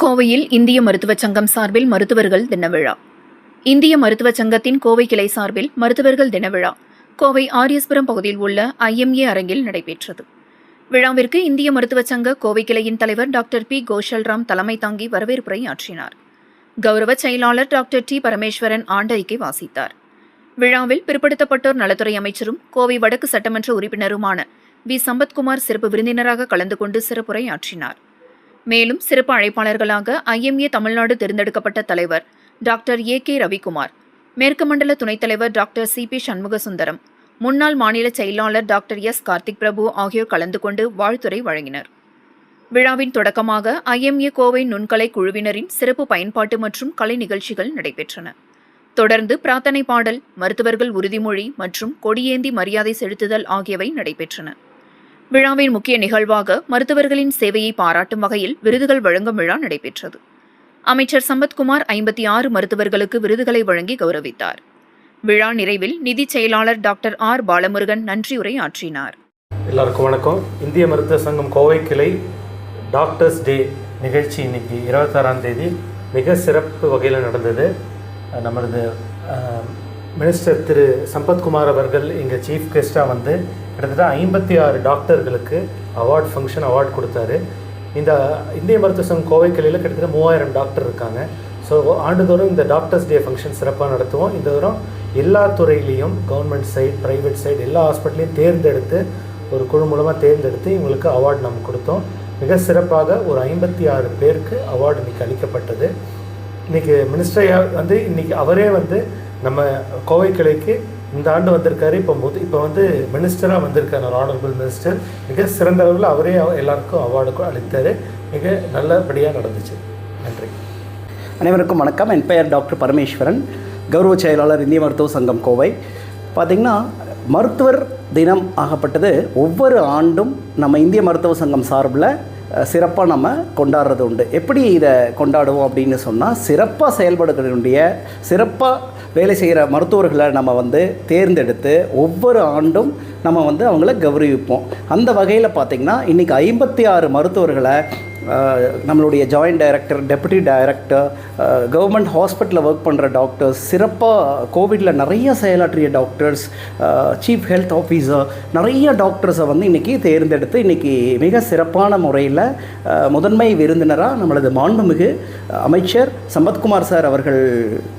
கோவையில் இந்திய மருத்துவச் சங்கம் சார்பில் மருத்துவர்கள் தின விழா. இந்திய மருத்துவச் சங்கத்தின் கோவை கிளை சார்பில் மருத்துவர்கள் தின விழா கோவை ஆரியஸ்புரம் பகுதியில் உள்ள IMA அரங்கில் நடைபெற்றது. விழாவிற்கு இந்திய மருத்துவச் சங்க கோவை கிளையின் தலைவர் டாக்டர் P. கோஷல்ராம் தலைமை தாங்கி வரவேற்புரை ஆற்றினார். கௌரவ செயலாளர் டாக்டர் T. பரமேஸ்வரன் ஆண்டறிக்கை வாசித்தார். விழாவில் பிற்படுத்தப்பட்டோர் நலத்துறை அமைச்சரும் கோவை வடக்கு சட்டமன்ற உறுப்பினருமான V. சம்பத்குமார் சிறப்பு விருந்தினராக கலந்து கொண்டு சிறப்புரை ஆற்றினார். மேலும் சிறப்பு அழைப்பாளர்களாக IMA தமிழ்நாடு தேர்ந்தெடுக்கப்பட்ட தலைவர் டாக்டர் A.K. ரவிக்குமார், மேற்கு மண்டல துணைத் தலைவர் டாக்டர் C.P. சண்முகசுந்தரம், முன்னாள் மாநில செயலாளர் டாக்டர் S. கார்த்திக் பிரபு ஆகியோர் கலந்து கொண்டு வாழ்த்துரை வழங்கினர். விழாவின் தொடக்கமாக IMA கோவை நுண்கலை குழுவினரின் சிறப்பு பயன்பாட்டு மற்றும் கலை நிகழ்ச்சிகள் நடைபெற்றன. தொடர்ந்து பிரார்த்தனை பாடல், மருத்துவர்கள் உறுதிமொழி மற்றும் கொடியேந்தி மரியாதை செலுத்துதல் ஆகியவை நடைபெற்றன. விழாவின் முக்கிய நிகழ்வாக மருத்துவர்களின் சேவையை பாராட்டும் வகையில் விருதுகள் வழங்கும் விழா நடைபெற்றது. அமைச்சர் சம்பத்குமார் 56 மருத்துவர்களுக்கு விருதுகளை வழங்கி கௌரவித்தார். விழா நிறைவில் நிதி செயலாளர் டாக்டர் R. பாலமுருகன் நன்றியுரை ஆற்றினார். எல்லாருக்கும் வணக்கம். இந்திய மருத்துவ சங்கம் கோவை கிளை டாக்டர்ஸ் டே நிகழ்ச்சி இன்னைக்கு 26ஆம் தேதி மிக சிறப்பு வகையில் நடந்தது. நமது மினிஸ்டர் திரு சம்பத்குமார் அவர்கள் இங்கே சீஃப் கெஸ்ட்டாக வந்து கிட்டத்தட்ட 56 டாக்டர்களுக்கு அவார்ட் கொடுத்தாரு. இந்த இந்திய மருத்துவ சங்கம் கோவை கிளையில் கிட்டத்தட்ட 3000 டாக்டர் இருக்காங்க. ஸோ ஆண்டுதோறும் இந்த டாக்டர்ஸ் டே ஃபங்க்ஷன் சிறப்பாக நடத்துவோம். இந்த தூரம் எல்லா துறையிலையும் கவர்மெண்ட் சைட், ப்ரைவேட் சைட் எல்லா ஹாஸ்பிட்டலையும் தேர்ந்தெடுத்து ஒரு குழு மூலமாக தேர்ந்தெடுத்து இவங்களுக்கு அவார்டு நம்ம கொடுத்தோம். மிக சிறப்பாக ஒரு 56 பேருக்கு அவார்டு இன்றைக்கி அளிக்கப்பட்டது. இன்றைக்கி மினிஸ்டர் வந்து இன்றைக்கி அவரே வந்து நம்ம கோவை கிளைக்கு இந்த ஆண்டு வந்திருக்காரு. இப்போ வந்து மினிஸ்டராக வந்திருக்காரு. ஆனரபிள் மினிஸ்டர் மிக சிறந்த அளவில் அவரே எல்லாருக்கும் அவார்டு அளித்தார். மிக நல்லபடியாக நடந்துச்சு. நன்றி. அனைவருக்கும் வணக்கம். என் பெயர் டாக்டர் பரமேஸ்வரன், கௌரவ செயலாளர் இந்திய மருத்துவ சங்கம் கோவை. பார்த்திங்கன்னா மருத்துவர் தினம் ஆகப்பட்டது ஒவ்வொரு ஆண்டும் நம்ம இந்திய மருத்துவ சங்கம் சார்பில் சிறப்பாக நம்ம கொண்டாடுறது உண்டு. எப்படி இதை கொண்டாடுவோம் அப்படின்னு சொன்னால், சிறப்பாக செயல்படுறதுடைய சிறப்பாக வேலை செய்கிற மருத்துவர்களை நம்ம வந்து தேர்ந்தெடுத்து ஒவ்வொரு ஆண்டும் நம்ம வந்து அவங்கள கௌரவிப்போம். அந்த வகையில் பார்த்திங்கன்னா இன்றைக்கி 56 மருத்துவர்களை நம்மளுடைய joint director, deputy director, government ஹாஸ்பிட்டலில் ஒர்க் பண்ணுற டாக்டர்ஸ், சிறப்பாக கோவிடில் நிறைய செயலாற்றிய டாக்டர்ஸ், சீஃப் ஹெல்த் ஆஃபீஸர், நிறைய டாக்டர்ஸை வந்து இன்றைக்கி தேர்ந்தெடுத்து இன்றைக்கி மிக சிறப்பான முறையில் முதன்மை விருந்தினராக நம்மளது மாண்புமிகு அமைச்சர் சம்பத்குமார் சார் அவர்கள்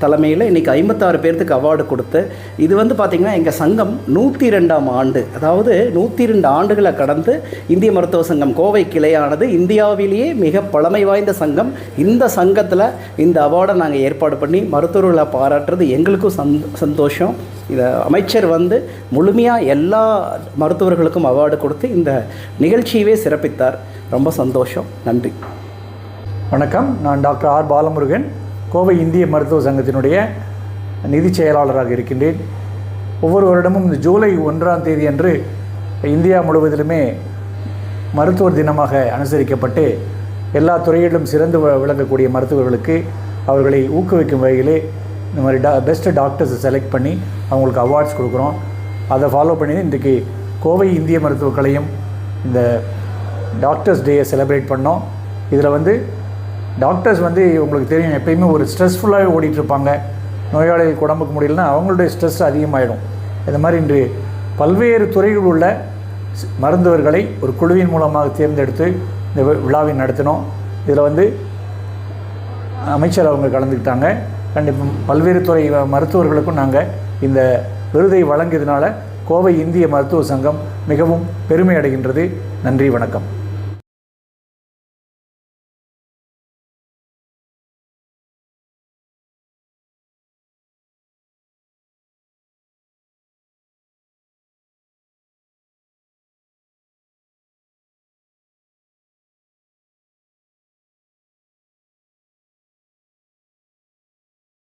தலைமையில் இன்றைக்கி 56 பேர்த்துக்கு அவார்டு கொடுத்து, இது வந்து பார்த்திங்கன்னா எங்கள் சங்கம் 102ஆம் ஆண்டு, அதாவது 102 ஆண்டுகளை கடந்து இந்திய மருத்துவ சங்கம் கோவை கிளையானது இந்தியாவிலேயே மிக பழமை வாய்ந்த சங்கம். இந்த சங்கத்தில் இந்த அவார்டை நாங்கள் ஏற்பாடு பண்ணி மருத்துவர்களை பாராட்டுறது எங்களுக்கும் சந்தோஷம். இதை அமைச்சர் வந்து முழுமையாக எல்லா மருத்துவர்களுக்கும் அவார்டு கொடுத்து இந்த நிகழ்ச்சியவே சிறப்பித்தார். ரொம்ப சந்தோஷம். நன்றி. வணக்கம். நான் டாக்டர் R. பாலமுருகன், கோவை இந்திய மருத்துவ சங்கத்தினுடைய நிதி செயலாளராக இருக்கின்றேன். ஒவ்வொரு வருடமும் இந்த ஜூலை 1ஆம் தேதி அன்று இந்தியா முழுவதிலுமே மருத்துவர் தினமாக அனுசரிக்கப்பட்டு எல்லா துறையிலும் சிறந்து விளங்கக்கூடிய மருத்துவர்களுக்கு அவர்களை ஊக்குவிக்கும் வகையிலே இந்த மாதிரி பெஸ்ட்டு டாக்டர்ஸை செலக்ட் பண்ணி அவங்களுக்கு அவார்ட்ஸ் கொடுக்குறோம். அதை ஃபாலோ பண்ணி இன்றைக்கி கோவை இந்திய மருத்துவக் கலையும் இந்த டாக்டர்ஸ் டேயை செலிப்ரேட் பண்ணோம். இதில் வந்து டாக்டர்ஸ் வந்து உங்களுக்கு தெரியும், எப்பயுமே ஒரு ஸ்ட்ரெஸ்ஃபுல்லாகவே ஓடிட்டுருப்பாங்க. நோயாளிகளுக்கு உடம்புக்கு முடியலன்னா அவங்களுடைய ஸ்ட்ரெஸ் அதிகமாகிடும். இந்த மாதிரி இன்று பல்வேறு துறைகள் உள்ள மருத்துவர்களை ஒரு குழுவின் மூலமாக தேர்ந்தெடுத்து இந்த விழாவை நடத்தினோம். இதில் வந்து அமைச்சர் அவங்க கலந்துக்கிட்டாங்க. கண்டிப்பாக பல்வேறு துறை மருத்துவர்களுக்கும் நாங்கள் இந்த விருதை வழங்கியதுனால கோவை இந்திய மருத்துவ சங்கம் மிகவும் பெருமை அடைகின்றது. நன்றி, வணக்கம்.